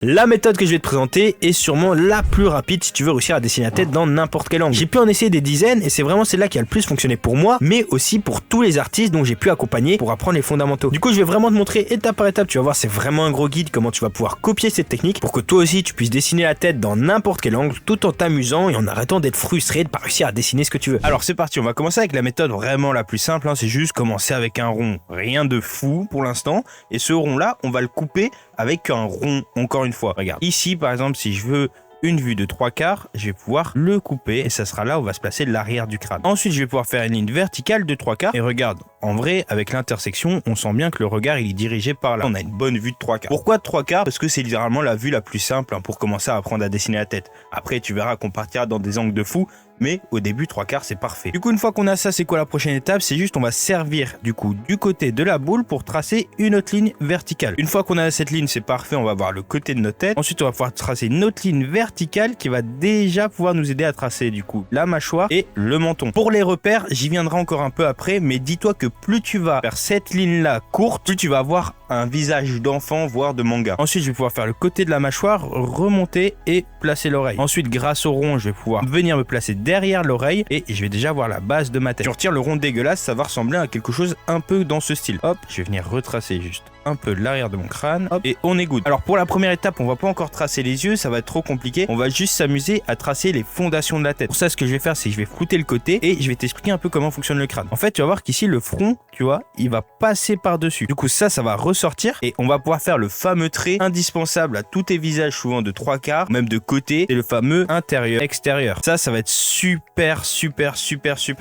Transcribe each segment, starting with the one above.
La méthode que je vais te présenter est sûrement la plus rapide si tu veux réussir à dessiner la tête dans n'importe quel angle. J'ai pu en essayer des dizaines et c'est vraiment celle-là qui a le plus fonctionné pour moi, mais aussi pour tous les artistes dont j'ai pu accompagner pour apprendre les fondamentaux. Du coup, je vais vraiment te montrer étape par étape, tu vas voir, c'est vraiment un gros guide comment tu vas pouvoir copier cette technique pour que toi aussi tu puisses dessiner la tête dans n'importe quel angle tout en t'amusant et en arrêtant d'être frustré de pas réussir à dessiner ce que tu veux. Alors c'est parti, on va commencer avec la méthode vraiment la plus simple, c'est juste commencer avec un rond, rien de fou pour l'instant, et ce rond là, on va le couper avec un rond, encore une fois. Regarde, ici par exemple, si je veux une vue de 3/4, je vais pouvoir le couper et ça sera là où va se placer l'arrière du crâne. Ensuite, je vais pouvoir faire une ligne verticale de 3/4 et regarde, en vrai, avec l'intersection, on sent bien que le regard il est dirigé par là. On a une bonne vue de 3/4. Pourquoi de 3/4? Parce que c'est littéralement la vue la plus simple pour commencer à apprendre à dessiner la tête. Après, tu verras qu'on partira dans des angles de fou, mais au début 3/4 c'est parfait. Du coup, une fois qu'on a ça, c'est quoi la prochaine étape? C'est juste on va servir du coup du côté de la boule pour tracer une autre ligne verticale. Une fois qu'on a cette ligne, c'est parfait, on va voir le côté de notre tête. Ensuite, on va pouvoir tracer une autre ligne verticale qui va déjà pouvoir nous aider à tracer du coup la mâchoire et le menton. Pour les repères, j'y viendrai encore un peu après, mais dis-toi que plus tu vas faire cette ligne là courte, plus tu vas avoir un visage d'enfant, voire de manga. Ensuite, je vais pouvoir faire le côté de la mâchoire, remonter et placer l'oreille. Ensuite, grâce au rond, je vais pouvoir venir me placer derrière l'oreille et je vais déjà voir la base de ma tête. Je retire le rond dégueulasse, ça va ressembler à quelque chose un peu dans ce style. Hop, je vais venir retracer juste un peu l'arrière de mon crâne. Hop, et on est good. Alors pour la première étape, on va pas encore tracer les yeux, ça va être trop compliqué. On va juste s'amuser à tracer les fondations de la tête. Pour ça, ce que je vais faire, c'est que je vais flouter le côté et je vais t'expliquer un peu comment fonctionne le crâne. En fait, tu vas voir qu'ici, le front, tu vois, il va passer par-dessus. Du coup, ça va ressortir et on va pouvoir faire le fameux trait indispensable à tous tes visages, souvent de 3/4, même de côté. C'est le fameux intérieur-extérieur. Ça va être super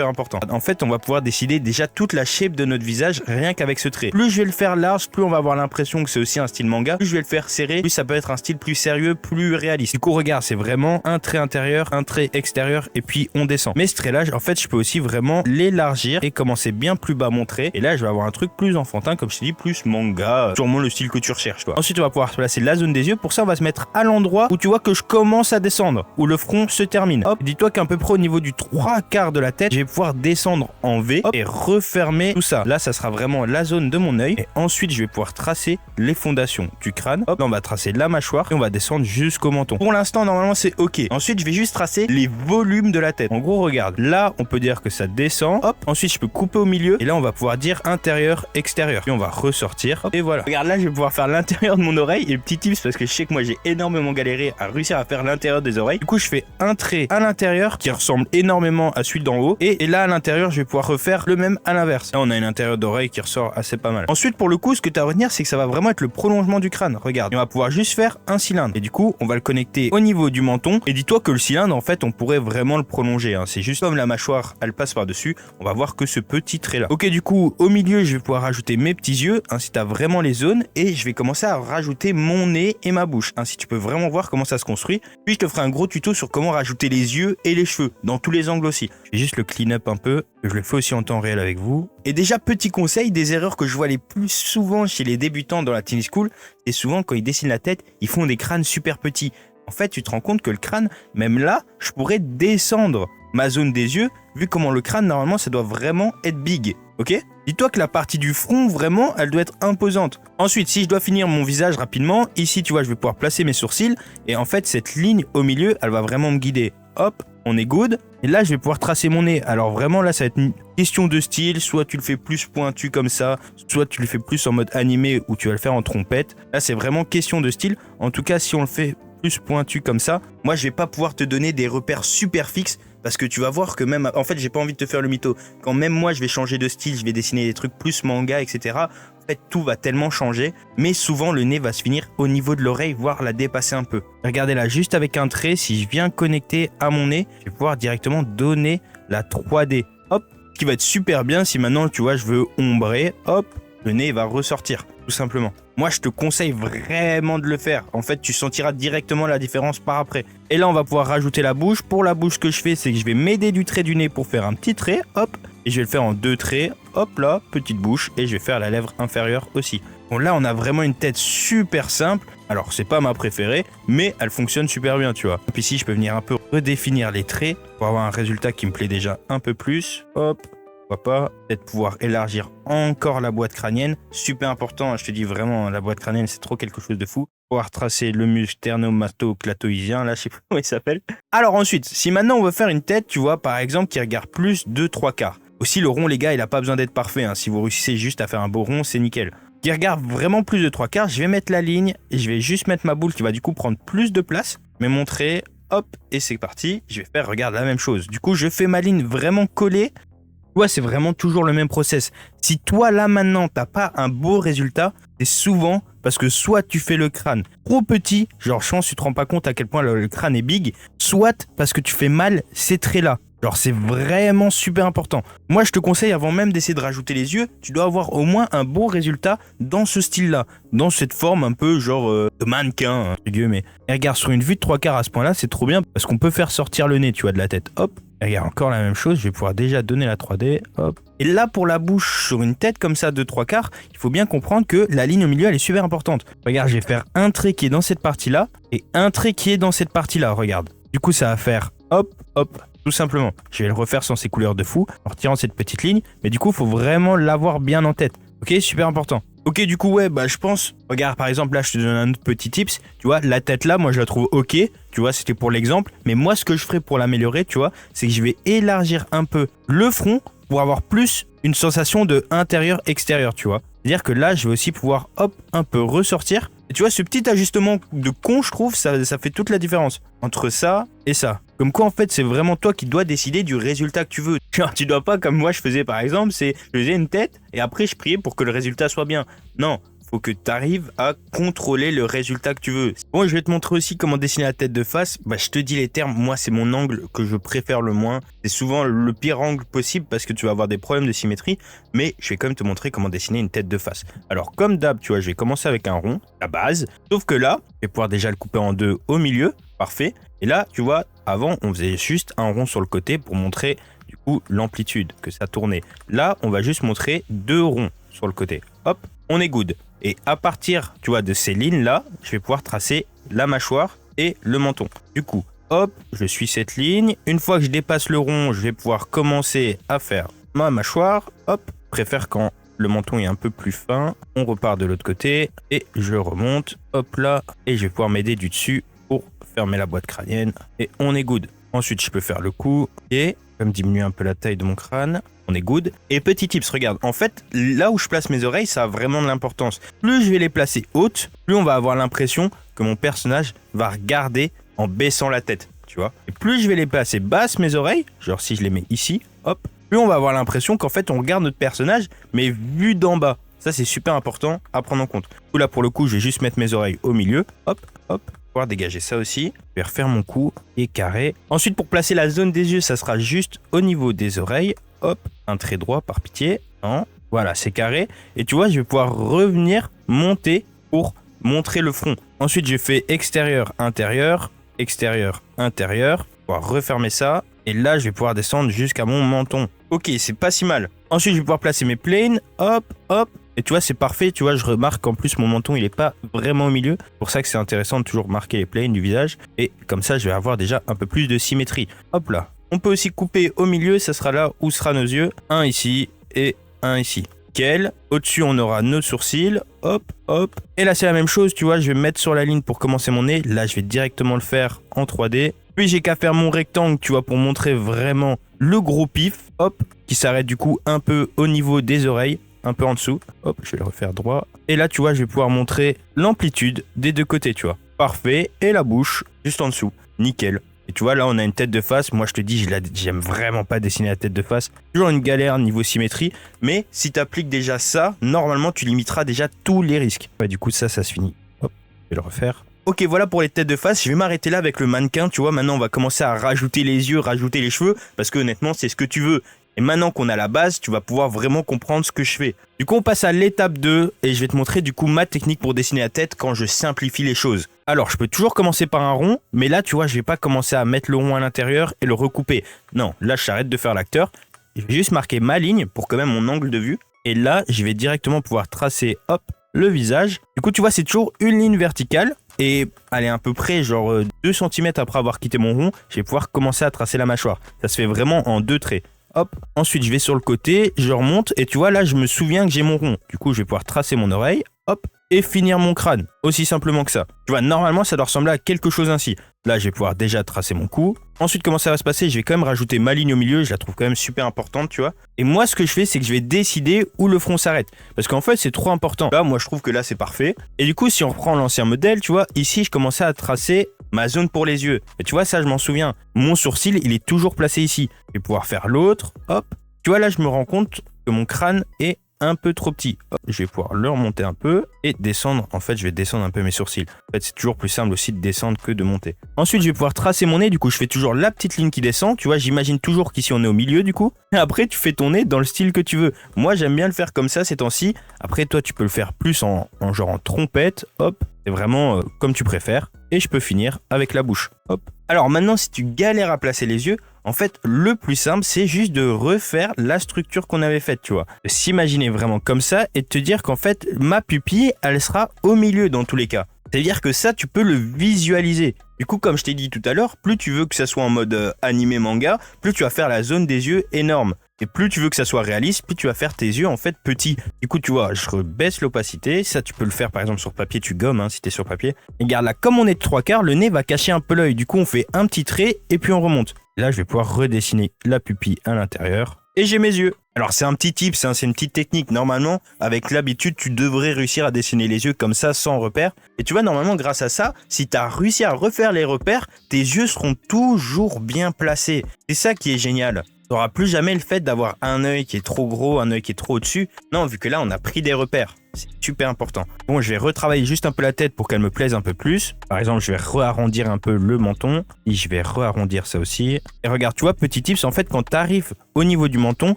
important. En fait, on va pouvoir décider déjà toute la shape de notre visage rien qu'avec ce trait. Plus je vais le faire large, plus on va avoir l'impression que c'est aussi un style manga. Plus je vais le faire serré, plus ça peut être un style plus sérieux, plus réaliste. Du coup, regarde, c'est vraiment un trait intérieur, un trait extérieur et puis on descend. Mais ce trait-là, en fait, je peux aussi vraiment l'élargir et commencer bien plus bas mon trait. Et là, je vais avoir un truc plus enfantin, comme je te dis, plus manga, sûrement le style que tu recherches, toi. Ensuite, on va pouvoir placer la zone des yeux. Pour ça, on va se mettre à l'endroit où tu vois que je commence à descendre, où le front se termine. Hop, dis-toi qu'à peu près au niveau du 3/4 de la tête, je vais pouvoir descendre en V hop, et refermer tout ça. Là, ça sera vraiment la zone de mon œil. Et ensuite, je vais pouvoir tracer les fondations du crâne. Hop, là, on va tracer la mâchoire et on va descendre jusqu'au menton. Pour l'instant, normalement, c'est OK. Ensuite, je vais juste tracer les volumes de la tête. En gros, regarde. Là, on peut dire que ça descend. Hop, ensuite, je peux couper au milieu. Et là, on va pouvoir dire intérieur, extérieur. Et on va ressortir. Hop, et voilà. Regarde, là, je vais pouvoir faire l'intérieur de mon oreille. Et petit tips, parce que je sais que moi, j'ai énormément galéré à réussir à faire l'intérieur des oreilles. Du coup, je fais un trait à l'intérieur qui ressemble énormément à celui d'en haut. Et là, à l'intérieur, je vais pouvoir refaire le même à l'inverse. Là, on a une intérieur d'oreille qui ressort assez pas mal. Ensuite, pour le coup, ce que tu as à retenir, c'est que ça va vraiment être le prolongement du crâne. Regarde, et on va pouvoir juste faire un cylindre. Et du coup, on va le connecter au niveau du menton. Et dis-toi que le cylindre, en fait, on pourrait vraiment le prolonger. C'est juste comme la mâchoire, elle passe par-dessus. On va voir que ce petit trait-là. Ok, du coup, au milieu, je vais pouvoir rajouter mes petits yeux. Ainsi, tu as vraiment les zones. Et je vais commencer à rajouter mon nez et ma bouche. Ainsi, tu peux vraiment voir comment ça se construit. Puis, je te ferai un gros tuto sur comment rajouter les yeux et les cheveux, dans tous les angles aussi. Je vais juste le clean up un peu. Je le fais aussi en temps réel avec vous. Et déjà, petit conseil, des erreurs que je vois les plus souvent chez les débutants dans la tennis school, c'est souvent quand ils dessinent la tête, ils font des crânes super petits. En fait, tu te rends compte que le crâne, même là, je pourrais descendre ma zone des yeux, vu comment le crâne, normalement, ça doit vraiment être big. Ok? Dis-toi que la partie du front, vraiment, elle doit être imposante. Ensuite, si je dois finir mon visage rapidement, ici, tu vois, je vais pouvoir placer mes sourcils. Et en fait, cette ligne au milieu, elle va vraiment me guider. Hop, on est good. Et là, je vais pouvoir tracer mon nez. Alors vraiment, là, ça va être une question de style. Soit tu le fais plus pointu comme ça, soit tu le fais plus en mode animé ou tu vas le faire en trompette. Là, c'est vraiment question de style. En tout cas, si on le fait plus pointu comme ça, moi, je vais pas pouvoir te donner des repères super fixes. Parce que tu vas voir que même... En fait, j'ai pas envie de te faire le mytho. Quand même moi, je vais changer de style, je vais dessiner des trucs plus manga, etc. En fait, tout va tellement changer. Mais souvent, le nez va se finir au niveau de l'oreille, voire la dépasser un peu. Regardez là, juste avec un trait, si je viens connecter à mon nez, je vais pouvoir directement donner la 3D. Hop, ce qui va être super bien si maintenant, tu vois, je veux ombrer. Hop, le nez va ressortir, tout simplement. Moi, je te conseille vraiment de le faire. En fait, tu sentiras directement la différence par après. Et là, on va pouvoir rajouter la bouche. Pour la bouche, ce que je fais, c'est que je vais m'aider du trait du nez pour faire un petit trait. Hop. Et je vais le faire en 2 traits. Hop là, petite bouche. Et je vais faire la lèvre inférieure aussi. Bon, là, on a vraiment une tête super simple. Alors, c'est pas ma préférée, mais elle fonctionne super bien, tu vois. Puis ici, je peux venir un peu redéfinir les traits pour avoir un résultat qui me plaît déjà un peu plus. Hop. pourquoi pas. Peut-être pouvoir élargir encore la boîte crânienne. Super important, je te dis vraiment, la boîte crânienne, c'est trop quelque chose de fou. Pouvoir tracer le muscle sternomato-clatoïdien, là, je sais pas comment il s'appelle. Alors ensuite, si maintenant on veut faire une tête, tu vois, par exemple, qui regarde plus de 3/4. Aussi, le rond, les gars, il a pas besoin d'être parfait. Hein. Si vous réussissez juste à faire un beau rond, c'est nickel. Qui regarde vraiment plus de 3/4, je vais mettre la ligne et je vais juste mettre ma boule qui va du coup prendre plus de place. Mais montrer, hop, et c'est parti. Je vais faire, regarde, la même chose. Du coup, je fais ma ligne vraiment collée. Tu vois, c'est vraiment toujours le même process. Si toi, là, maintenant, t'as pas un beau résultat, c'est souvent parce que soit tu fais le crâne trop petit, genre je pense que tu te rends pas compte à quel point le crâne est big, soit parce que tu fais mal ces traits-là. Genre c'est vraiment super important. Moi je te conseille avant même d'essayer de rajouter les yeux, tu dois avoir au moins un beau résultat dans ce style-là, dans cette forme un peu genre de mannequin, entre guillemets. Et regarde, sur une vue de 3/4 à ce point-là, c'est trop bien parce qu'on peut faire sortir le nez, tu vois, de la tête. Hop, et regarde encore la même chose, je vais pouvoir déjà donner la 3D, hop. Et là pour la bouche, sur une tête comme ça de 3/4, il faut bien comprendre que la ligne au milieu elle est super importante. Regarde, je vais faire un trait qui est dans cette partie-là et un trait qui est dans cette partie-là, regarde. Du coup ça va faire hop, hop. Tout simplement, je vais le refaire sans ces couleurs de fou, en retirant cette petite ligne, mais du coup, il faut vraiment l'avoir bien en tête. Ok, super important. Ok, du coup, ouais, bah je pense, regarde, par exemple, là, je te donne un autre petit tips, tu vois, la tête là, moi, je la trouve ok, tu vois, c'était pour l'exemple, mais moi, ce que je ferais pour l'améliorer, tu vois, c'est que je vais élargir un peu le front pour avoir plus une sensation de intérieur-extérieur, tu vois. C'est-à-dire que là, je vais aussi pouvoir, hop, un peu ressortir. Et tu vois, ce petit ajustement de con, je trouve, ça fait toute la différence entre ça et ça. Comme quoi, en fait, c'est vraiment toi qui dois décider du résultat que tu veux. Genre, tu dois pas, comme moi je faisais par exemple, je faisais une tête et après je priais pour que le résultat soit bien. Non, faut que tu arrives à contrôler le résultat que tu veux. Bon, je vais te montrer aussi comment dessiner la tête de face. Bah, je te dis les termes, moi c'est mon angle que je préfère le moins. C'est souvent le pire angle possible parce que tu vas avoir des problèmes de symétrie, mais je vais quand même te montrer comment dessiner une tête de face. Alors comme d'hab, tu vois, je vais commencer avec un rond, la base, sauf que là, je vais pouvoir déjà le couper en deux au milieu, parfait. Et là, tu vois, avant, on faisait juste un rond sur le côté pour montrer du coup l'amplitude que ça tournait. Là, on va juste montrer deux ronds sur le côté. Hop, on est good. Et à partir, tu vois, de ces lignes-là, je vais pouvoir tracer la mâchoire et le menton. Du coup, hop, je suis cette ligne. Une fois que je dépasse le rond, je vais pouvoir commencer à faire ma mâchoire. Hop, je préfère quand le menton est un peu plus fin. On repart de l'autre côté et je remonte. Hop là, et je vais pouvoir m'aider du dessus pour fermer la boîte crânienne. Et on est good. Ensuite, je peux faire le cou. Et je vais me diminuer un peu la taille de mon crâne. On est good. Et petit tips, regarde, en fait, là où je place mes oreilles, ça a vraiment de l'importance. Plus je vais les placer hautes, plus on va avoir l'impression que mon personnage va regarder en baissant la tête, tu vois. Et plus je vais les placer basses, mes oreilles, genre si je les mets ici, hop, plus on va avoir l'impression qu'en fait, on regarde notre personnage, mais vu d'en bas. Ça, c'est super important à prendre en compte. Là, pour le coup, je vais juste mettre mes oreilles au milieu, hop, hop. Pouvoir dégager ça aussi. Je vais refaire mon cou et carré. Ensuite, pour placer la zone des yeux, ça sera juste au niveau des oreilles. Hop, un trait droit par pitié. Non. Voilà, c'est carré. Et tu vois, je vais pouvoir revenir monter pour montrer le front. Ensuite, j'ai fait extérieur, intérieur, extérieur, intérieur. Pouvoir refermer ça. Et là, je vais pouvoir descendre jusqu'à mon menton. Ok, c'est pas si mal. Ensuite, je vais pouvoir placer mes planes. Hop, hop. Et tu vois, c'est parfait. Tu vois, je remarque qu'en plus, mon menton, il est pas vraiment au milieu. C'est pour ça que c'est intéressant de toujours marquer les planes du visage. Et comme ça, je vais avoir déjà un peu plus de symétrie. Hop là. On peut aussi couper au milieu. Ça sera là où sera nos yeux. Un ici et un ici. Nickel. Au-dessus, on aura nos sourcils. Hop, hop. Et là, c'est la même chose. Tu vois, je vais me mettre sur la ligne pour commencer mon nez. Là, je vais directement le faire en 3D. Puis, j'ai qu'à faire mon rectangle, tu vois, pour montrer vraiment le gros pif. Hop, qui s'arrête du coup un peu au niveau des oreilles. Un peu en dessous, hop, je vais le refaire droit. Et là, tu vois, je vais pouvoir montrer l'amplitude des deux côtés, tu vois. Parfait. Et la bouche, juste en dessous. Nickel. Et tu vois, là, on a une tête de face. Moi, je te dis, j'aime vraiment pas dessiner la tête de face. Toujours une galère niveau symétrie. Mais si tu appliques déjà ça, normalement, tu limiteras déjà tous les risques. Ouais, du coup, ça se finit. Hop, je vais le refaire. Ok, voilà pour les têtes de face. Je vais m'arrêter là avec le mannequin. Tu vois, maintenant, on va commencer à rajouter les yeux, rajouter les cheveux. Parce que honnêtement, c'est ce que tu veux. Et maintenant qu'on a la base, tu vas pouvoir vraiment comprendre ce que je fais. Du coup, on passe à l'étape 2 et je vais te montrer du coup ma technique pour dessiner la tête quand je simplifie les choses. Alors, je peux toujours commencer par un rond, mais là, tu vois, je vais pas commencer à mettre le rond à l'intérieur et le recouper. Non, là, j'arrête de faire l'acteur. Je vais juste marquer ma ligne pour quand même mon angle de vue. Et là, je vais directement pouvoir tracer, hop, le visage. Du coup, tu vois, c'est toujours une ligne verticale. Et allez, à peu près, genre 2 cm après avoir quitté mon rond, je vais pouvoir commencer à tracer la mâchoire. Ça se fait vraiment en 2 traits. Hop. Ensuite, je vais sur le côté, je remonte et tu vois, là, je me souviens que j'ai mon rond. Du coup, je vais pouvoir tracer mon oreille. Hop. Et finir mon crâne. Aussi simplement que ça. Tu vois, normalement, ça doit ressembler à quelque chose ainsi. Là, je vais pouvoir déjà tracer mon cou. Ensuite, comment ça va se passer? Je vais quand même rajouter ma ligne au milieu. Je la trouve quand même super importante, tu vois. Et moi, ce que je fais, c'est que je vais décider où le front s'arrête. Parce qu'en fait, c'est trop important. Là, moi, je trouve que là, c'est parfait. Et du coup, si on reprend l'ancien modèle, tu vois, ici, je commençais à tracer ma zone pour les yeux. Et tu vois, ça, je m'en souviens. Mon sourcil, il est toujours placé ici. Je vais pouvoir faire l'autre. Hop. Tu vois, là, je me rends compte que mon crâne est un peu trop petit. Hop, je vais pouvoir le remonter un peu et descendre. En fait, je vais descendre un peu mes sourcils. En fait, c'est toujours plus simple aussi de descendre que de monter. Ensuite, je vais pouvoir tracer mon nez. Du coup, je fais toujours la petite ligne qui descend. Tu vois, j'imagine toujours qu'ici, on est au milieu, du coup. Et après, tu fais ton nez dans le style que tu veux. Moi, j'aime bien le faire comme ça ces temps-ci. Après, toi, tu peux le faire plus en genre en trompette. Hop, c'est vraiment comme tu préfères. Et je peux finir avec la bouche. Hop. Alors maintenant, si tu galères à placer les yeux, en fait, le plus simple, c'est juste de refaire la structure qu'on avait faite, tu vois. De s'imaginer vraiment comme ça et de te dire qu'en fait, ma pupille, elle sera au milieu dans tous les cas. C'est-à-dire que ça, tu peux le visualiser. Du coup, comme je t'ai dit tout à l'heure, plus tu veux que ça soit en mode animé manga, plus tu vas faire la zone des yeux énorme. Et plus tu veux que ça soit réaliste, plus tu vas faire tes yeux en fait petits. Du coup, tu vois, je rebaisse l'opacité. Ça, tu peux le faire par exemple sur papier, tu gommes si t'es sur papier. Et regarde là, comme on est de 3/4, le nez va cacher un peu l'œil. Du coup, on fait un petit trait et puis on remonte. Et là, je vais pouvoir redessiner la pupille à l'intérieur. Et j'ai mes yeux. Alors c'est un petit tip, c'est une petite technique. Normalement, avec l'habitude, tu devrais réussir à dessiner les yeux comme ça, sans repères. Et tu vois, normalement, grâce à ça, si tu as réussi à refaire les repères, tes yeux seront toujours bien placés. C'est ça qui est génial. Tu n'auras plus jamais le fait d'avoir un œil qui est trop gros, un œil qui est trop au-dessus. Non, vu que là, on a pris des repères. C'est super important. Bon, je vais retravailler juste un peu la tête pour qu'elle me plaise un peu plus. Par exemple, je vais re-arrondir un peu le menton. Et je vais re-arrondir ça aussi. Et regarde, tu vois, petit tips, en fait, quand tu arrives au niveau du menton,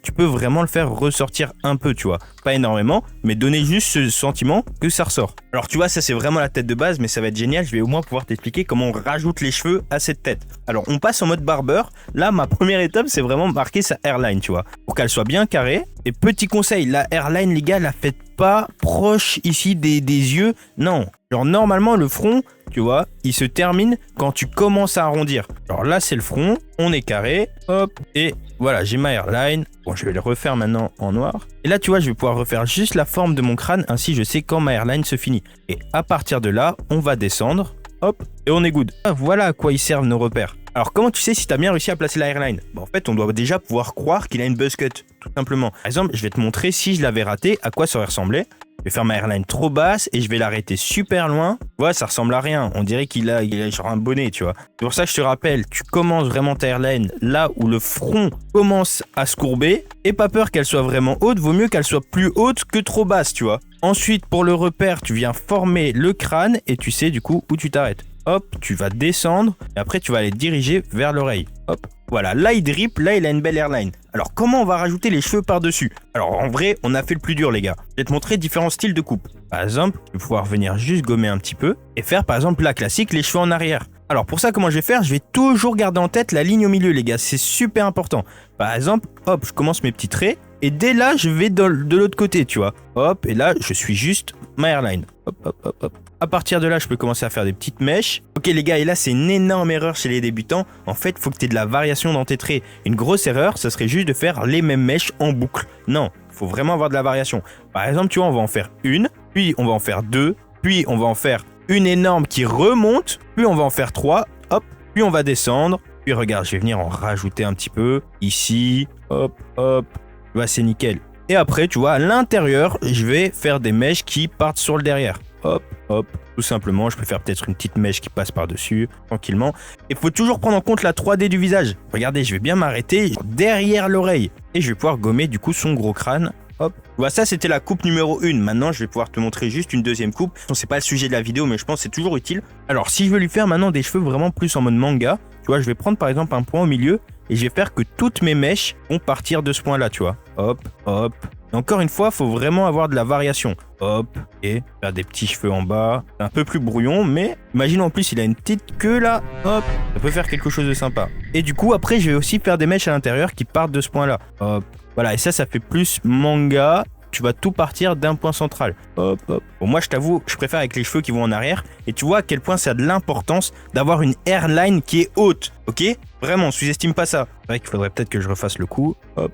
tu peux vraiment le faire ressortir un peu, tu vois. Pas énormément, mais donner juste ce sentiment que ça ressort. Alors, tu vois, ça, c'est vraiment la tête de base, mais ça va être génial. Je vais au moins pouvoir t'expliquer comment on rajoute les cheveux à cette tête. Alors, on passe en mode barbeur. Là, ma première étape, c'est vraiment marquer sa hairline, tu vois. Pour qu'elle soit bien carrée. Et petit conseil, la hairline, les gars, la faites pas proche ici des yeux. Non. Genre, normalement, le front, tu vois, il se termine quand tu commences à arrondir. Alors là, c'est le front. On est carré. Hop. Et voilà, j'ai ma hairline. Bon, je vais le refaire maintenant en noir. Et là, tu vois, je vais pouvoir refaire juste la forme de mon crâne. Ainsi, je sais quand ma hairline se finit. Et à partir de là, on va descendre. Hop. Et on est good. Ah, voilà à quoi ils servent nos repères. Alors, comment tu sais si tu as bien réussi à placer la hairline? En fait, on doit déjà pouvoir croire qu'il a une buzz cut, tout simplement. Par exemple, je vais te montrer si je l'avais raté, à quoi ça aurait ressemblé. Je vais faire ma hairline trop basse et je vais l'arrêter super loin. Tu vois, ça ressemble à rien. On dirait qu'il a genre un bonnet, tu vois. C'est pour ça que je te rappelle, tu commences vraiment ta hairline là où le front commence à se courber. Et pas peur qu'elle soit vraiment haute, vaut mieux qu'elle soit plus haute que trop basse, tu vois. Ensuite, pour le repère, tu viens former le crâne et tu sais du coup où tu t'arrêtes. Hop, tu vas descendre et après tu vas aller diriger vers l'oreille. Hop, voilà, là il drip, là il a une belle hairline. Alors comment on va rajouter les cheveux par-dessus? Alors en vrai, on a fait le plus dur les gars. Je vais te montrer différents styles de coupe. Par exemple, tu vas pouvoir venir juste gommer un petit peu et faire par exemple la classique, les cheveux en arrière. Alors pour ça, comment je vais faire? Je vais toujours garder en tête la ligne au milieu les gars, c'est super important. Par exemple, hop, je commence mes petits traits et dès là, je vais de l'autre côté, tu vois. Hop, et là, je suis juste ma hairline. Hop, hop, hop, hop. À partir de là, je peux commencer à faire des petites mèches. Ok les gars, et là c'est une énorme erreur chez les débutants. En fait, il faut que tu aies de la variation dans tes traits. Une grosse erreur, ça serait juste de faire les mêmes mèches en boucle. Non, il faut vraiment avoir de la variation. Par exemple, tu vois, on va en faire une, puis on va en faire deux, puis on va en faire une énorme qui remonte, puis on va en faire trois, hop, puis on va descendre. Puis regarde, je vais venir en rajouter un petit peu. Ici, hop, hop, bah, c'est nickel. Et après, tu vois, à l'intérieur, je vais faire des mèches qui partent sur le derrière. Hop, hop, tout simplement, je peux faire peut-être une petite mèche qui passe par-dessus, tranquillement. Il faut toujours prendre en compte la 3D du visage. Regardez, je vais bien m'arrêter derrière l'oreille. Et je vais pouvoir gommer du coup son gros crâne. Hop. Voilà, ça c'était la coupe numéro 1. Maintenant, je vais pouvoir te montrer juste une deuxième coupe. C'est pas le sujet de la vidéo, mais je pense que c'est toujours utile. Alors, si je veux lui faire maintenant des cheveux vraiment plus en mode manga, tu vois, je vais prendre par exemple un point au milieu et je vais faire que toutes mes mèches vont partir de ce point-là, tu vois. Hop, hop. Et encore une fois, il faut vraiment avoir de la variation. Hop, et faire des petits cheveux en bas. C'est un peu plus brouillon, mais imagine en plus, il a une petite queue là. Hop, ça peut faire quelque chose de sympa. Et du coup, après, je vais aussi faire des mèches à l'intérieur qui partent de ce point-là. Hop, voilà, et ça fait plus manga tu vas tout partir d'un point central. Hop, hop. Bon, moi, je t'avoue, je préfère avec les cheveux qui vont en arrière. Et tu vois à quel point ça a de l'importance d'avoir une hairline qui est haute. Ok? Vraiment, sous-estime pas ça. C'est vrai qu'il faudrait peut-être que je refasse le coup. Hop,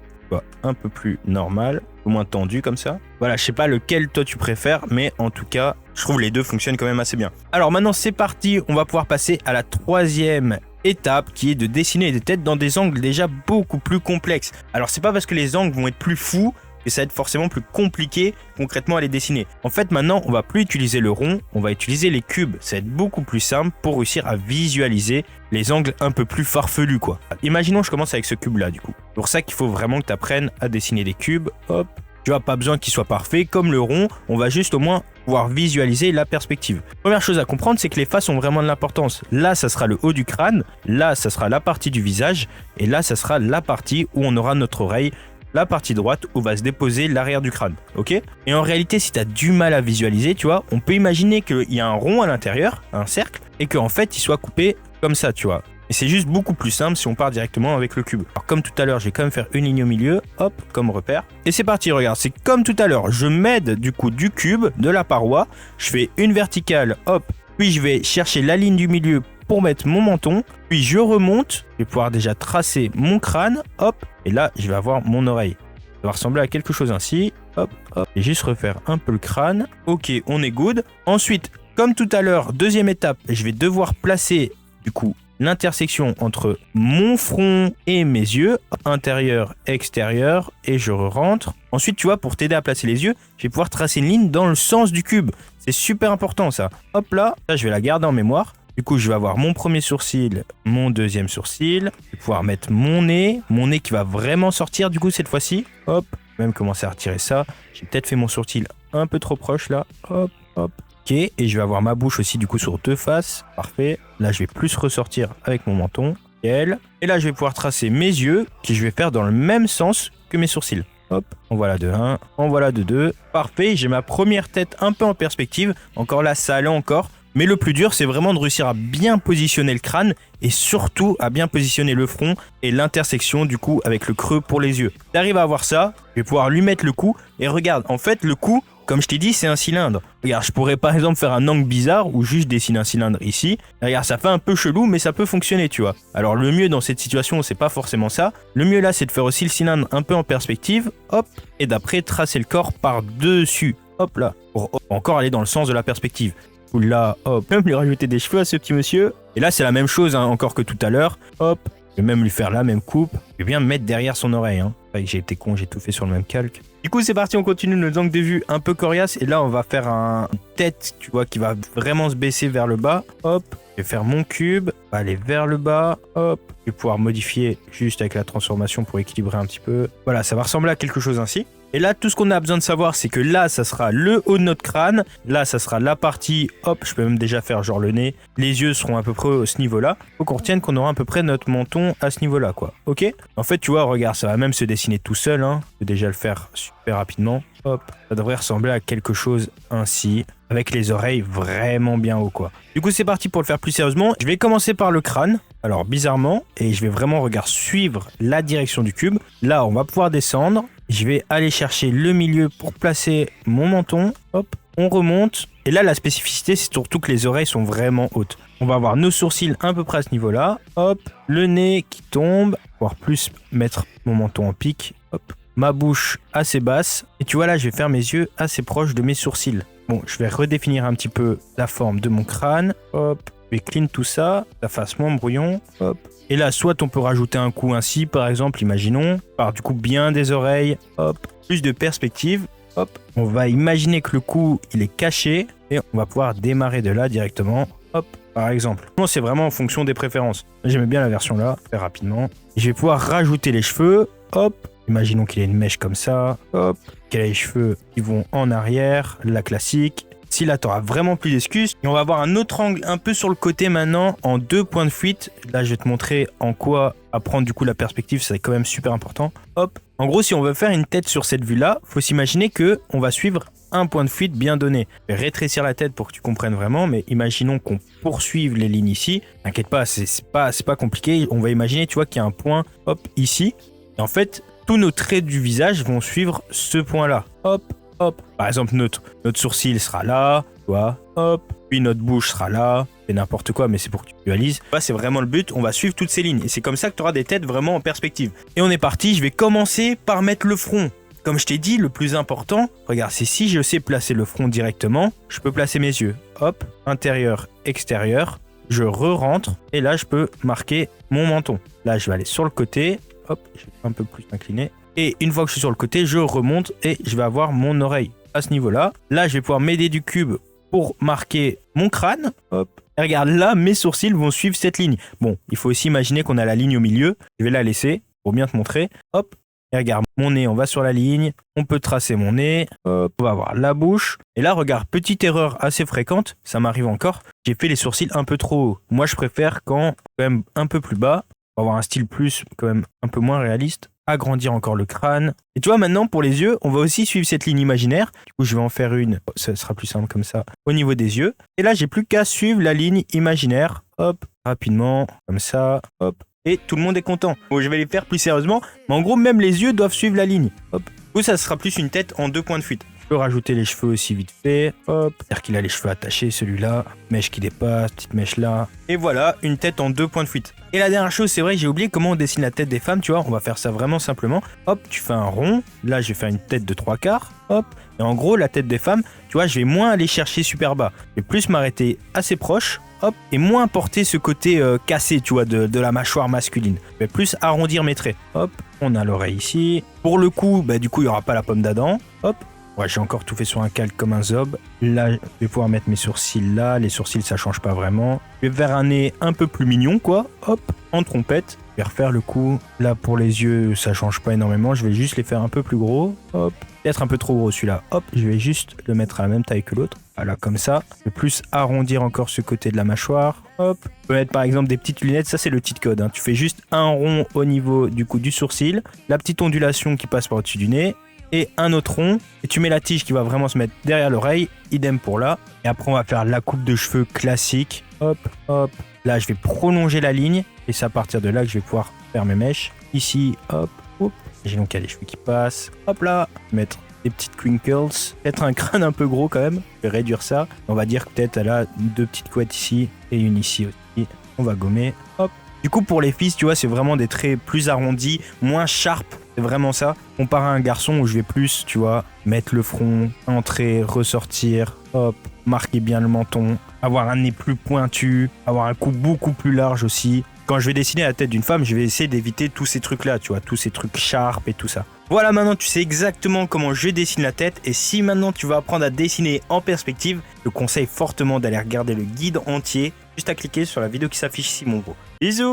un peu plus normal, au moins tendu comme ça. Voilà, je sais pas lequel toi tu préfères, mais en tout cas, je trouve les deux fonctionnent quand même assez bien. Alors maintenant, c'est parti. On va pouvoir passer à la troisième étape qui est de dessiner des têtes dans des angles déjà beaucoup plus complexes. Alors c'est pas parce que les angles vont être plus fous que ça va être forcément plus compliqué concrètement à les dessiner. En fait, maintenant, on va plus utiliser le rond, on va utiliser les cubes. Ça va être beaucoup plus simple pour réussir à visualiser les angles un peu plus farfelus, quoi. Imaginons, je commence avec ce cube-là, du coup. C'est pour ça qu'il faut vraiment que tu apprennes à dessiner des cubes. Hop. Tu vois, pas besoin qu'il soit parfait. Comme le rond, on va juste au moins pouvoir visualiser la perspective. Première chose à comprendre, c'est que les faces ont vraiment de l'importance. Là, ça sera le haut du crâne. Là, ça sera la partie du visage. Et là, ça sera la partie où on aura notre oreille. La partie droite où va se déposer l'arrière du crâne, ok? Et en réalité, si tu as du mal à visualiser, tu vois, on peut imaginer qu'il y a un rond à l'intérieur, un cercle, et qu'en fait, il soit coupé comme ça, tu vois. Et c'est juste beaucoup plus simple si on part directement avec le cube. Alors comme tout à l'heure, je vais quand même faire une ligne au milieu, hop, comme repère. Et c'est parti, regarde, c'est comme tout à l'heure, je m'aide du coup du cube, de la paroi, je fais une verticale, hop, puis je vais chercher la ligne du milieu pour mettre mon menton, puis je remonte, je vais pouvoir déjà tracer mon crâne, hop, et là je vais avoir mon oreille. Ça va ressembler à quelque chose ainsi, hop, hop, et juste refaire un peu le crâne, ok, on est good. Ensuite, comme tout à l'heure, deuxième étape, je vais devoir placer du coup l'intersection entre mon front et mes yeux, intérieur, extérieur, et je rentre. Ensuite, tu vois, pour t'aider à placer les yeux, je vais pouvoir tracer une ligne dans le sens du cube. C'est super important ça. Hop là, ça je vais la garder en mémoire. Du coup, je vais avoir mon premier sourcil, mon deuxième sourcil. Je vais pouvoir mettre mon nez qui va vraiment sortir du coup cette fois-ci. Hop, même commencer à retirer ça. J'ai peut-être fait mon sourcil un peu trop proche là. Hop, hop. Ok, et je vais avoir ma bouche aussi du coup sur deux faces. Parfait. Là, je vais plus ressortir avec mon menton. Et là, je vais pouvoir tracer mes yeux que je vais faire dans le même sens que mes sourcils. Hop, en voilà de 1, en voilà de 2. Parfait, j'ai ma première tête un peu en perspective. Encore là, ça allait encore. Mais le plus dur, c'est vraiment de réussir à bien positionner le crâne et surtout à bien positionner le front et l'intersection du coup avec le creux pour les yeux. T'arrives à avoir ça, je vais pouvoir lui mettre le cou et regarde, en fait le cou, comme je t'ai dit, c'est un cylindre. Regarde, je pourrais par exemple faire un angle bizarre ou juste dessiner un cylindre ici. Regarde, ça fait un peu chelou mais ça peut fonctionner, tu vois. Alors le mieux dans cette situation, c'est pas forcément ça. Le mieux là, c'est de faire aussi le cylindre un peu en perspective, hop, et d'après tracer le corps par-dessus. Hop là, pour encore aller dans le sens de la perspective. Là, hop, même lui rajouter des cheveux à ce petit monsieur. Et là, c'est la même chose, hein, encore que tout à l'heure. Hop, je vais même lui faire la même coupe. Je vais bien me mettre derrière son oreille. Hein. J'ai été con, j'ai tout fait sur le même calque. Du coup, c'est parti, on continue nos angles de vue un peu coriaces. Et là, on va faire une tête, tu vois, qui va vraiment se baisser vers le bas. Hop, je vais faire mon cube, va aller vers le bas. Hop, je vais pouvoir modifier juste avec la transformation pour équilibrer un petit peu. Voilà, ça va ressembler à quelque chose ainsi. Et là, tout ce qu'on a besoin de savoir, c'est que là, ça sera le haut de notre crâne. Là, ça sera la partie, hop, je peux même déjà faire genre le nez. Les yeux seront à peu près à ce niveau-là. Faut qu'on retienne qu'on aura à peu près notre menton à ce niveau-là, quoi. Ok? En fait, tu vois, regarde, ça va même se dessiner tout seul, hein. Je peux déjà le faire super rapidement. Hop, ça devrait ressembler à quelque chose ainsi, avec les oreilles vraiment bien haut, quoi. Du coup, c'est parti pour le faire plus sérieusement. Je vais commencer par le crâne. Alors, bizarrement, et je vais vraiment, regarde, suivre la direction du cube. Là, on va pouvoir descendre. Je vais aller chercher le milieu pour placer mon menton. Hop, on remonte. Et là, la spécificité, c'est surtout que les oreilles sont vraiment hautes. On va avoir nos sourcils à peu près à ce niveau-là. Hop, le nez qui tombe. Voire plus mettre mon menton en pic. Hop, ma bouche assez basse. Et tu vois là, je vais faire mes yeux assez proches de mes sourcils. Bon, je vais redéfinir un petit peu la forme de mon crâne. Hop, je vais clean tout ça. Ça fasse moins brouillon. Hop. Et là, soit on peut rajouter un coup ainsi, par exemple, imaginons, par du coup bien des oreilles, hop, plus de perspective, hop. On va imaginer que le cou, il est caché et on va pouvoir démarrer de là directement, hop, par exemple. Bon, c'est vraiment en fonction des préférences. J'aime bien la version là, très rapidement. Je vais pouvoir rajouter les cheveux, hop. Imaginons qu'il ait une mèche comme ça, hop, qu'il a les cheveux qui vont en arrière, la classique. Si là, tu n'auras vraiment plus d'excuses. Et on va avoir un autre angle un peu sur le côté maintenant, en 2 points de fuite. Là, je vais te montrer en quoi apprendre du coup la perspective, c'est quand même super important. Hop. En gros, si on veut faire une tête sur cette vue-là, faut s'imaginer que on va suivre un point de fuite bien donné. Je vais rétrécir la tête pour que tu comprennes vraiment, mais imaginons qu'on poursuive les lignes ici. T'inquiète pas, c'est pas compliqué. On va imaginer, tu vois, qu'il y a un point, hop, ici. Et en fait, tous nos traits du visage vont suivre ce point-là. hop, hop. Par exemple, notre sourcil sera là, tu vois, hop. Puis notre bouche sera là. C'est n'importe quoi, mais c'est pour que tu visualises. Là, c'est vraiment le but. On va suivre toutes ces lignes. Et c'est comme ça que tu auras des têtes vraiment en perspective. Et on est parti. Je vais commencer par mettre le front. Comme je t'ai dit, le plus important, regarde, c'est si je sais placer le front directement, je peux placer mes yeux. Hop, intérieur, extérieur. Je re-rentre. Et là, je peux marquer mon menton. Là, je vais aller sur le côté. Hop, je vais un peu plus incliner. Et une fois que je suis sur le côté, je remonte et je vais avoir mon oreille à ce niveau-là. Là, je vais pouvoir m'aider du cube pour marquer mon crâne. Hop. Et regarde, là, mes sourcils vont suivre cette ligne. Bon, il faut aussi imaginer qu'on a la ligne au milieu. Je vais la laisser pour bien te montrer. Hop. Et regarde, mon nez, on va sur la ligne. On peut tracer mon nez. Hop. On va avoir la bouche. Et là, regarde, petite erreur assez fréquente. Ça m'arrive encore. J'ai fait les sourcils un peu trop haut. Moi, je préfère quand même un peu plus bas. Pour avoir un style plus, quand même, un peu moins réaliste. Agrandir encore le crâne. Et tu vois, maintenant, pour les yeux, on va aussi suivre cette ligne imaginaire. Du coup, je vais en faire une. Ça sera plus simple comme ça. Au niveau des yeux. Et là, j'ai plus qu'à suivre la ligne imaginaire. Hop, rapidement, comme ça. Hop. Et tout le monde est content. Bon, je vais les faire plus sérieusement. Mais en gros, même les yeux doivent suivre la ligne. Hop. Du coup, ça sera plus une tête en 2 points de fuite. Je peux rajouter les cheveux aussi vite fait. Hop. C'est-à-dire qu'il a les cheveux attachés, celui-là. Mèche qui dépasse, petite mèche là. Et voilà, une tête en 2 points de fuite. Et la dernière chose, c'est vrai, j'ai oublié comment on dessine la tête des femmes, tu vois. On va faire ça vraiment simplement. Hop, tu fais un rond. Là, je vais faire une tête de 3/4. Hop. Et en gros, la tête des femmes, tu vois, je vais moins aller chercher super bas. Je vais plus m'arrêter assez proche. Hop, et moins porter ce côté cassé, tu vois, de la mâchoire masculine. Je vais plus arrondir mes traits. Hop, on a l'oreille ici. Pour le coup, bah, du coup, il n'y aura pas la pomme d'Adam. Hop. Ouais, j'ai encore tout fait sur un calque comme un zob. Là, je vais pouvoir mettre mes sourcils là. Les sourcils, ça change pas vraiment. Je vais faire un nez un peu plus mignon, quoi. Hop, en trompette. Je vais refaire le coup. Là, pour les yeux, ça change pas énormément. Je vais juste les faire un peu plus gros. Hop. Peut-être un peu trop gros celui-là. Hop, je vais juste le mettre à la même taille que l'autre. Voilà, comme ça. Je vais plus arrondir encore ce côté de la mâchoire. Hop. Je peux mettre par exemple des petites lunettes. Ça, c'est le cheat code, hein. Tu fais juste un rond au niveau du coup du sourcil. La petite ondulation qui passe par au-dessus du nez. Et un autre rond, et tu mets la tige qui va vraiment se mettre derrière l'oreille, idem pour là. Et après, on va faire la coupe de cheveux classique. Hop, hop. Là, je vais prolonger la ligne, et c'est à partir de là que je vais pouvoir faire mes mèches. Ici, hop, hop. J'ai donc il y a les cheveux qui passent. Hop là, mettre des petites crinkles. Peut-être un crâne un peu gros quand même. Je vais réduire ça. On va dire que peut-être elle a 2 petites couettes ici, et une ici aussi. On va gommer, hop. Du coup, pour les filles, tu vois, c'est vraiment des traits plus arrondis, moins sharp. C'est vraiment ça. Comparé à un garçon où je vais plus, tu vois, mettre le front, entrer, ressortir, hop, marquer bien le menton, avoir un nez plus pointu, avoir un cou beaucoup plus large aussi. Quand je vais dessiner la tête d'une femme, je vais essayer d'éviter tous ces trucs-là, tu vois, tous ces trucs sharp et tout ça. Voilà, maintenant tu sais exactement comment je dessine la tête, et si maintenant tu veux apprendre à dessiner en perspective, je te conseille fortement d'aller regarder le guide entier, juste à cliquer sur la vidéo qui s'affiche ici, mon gros. Bisous!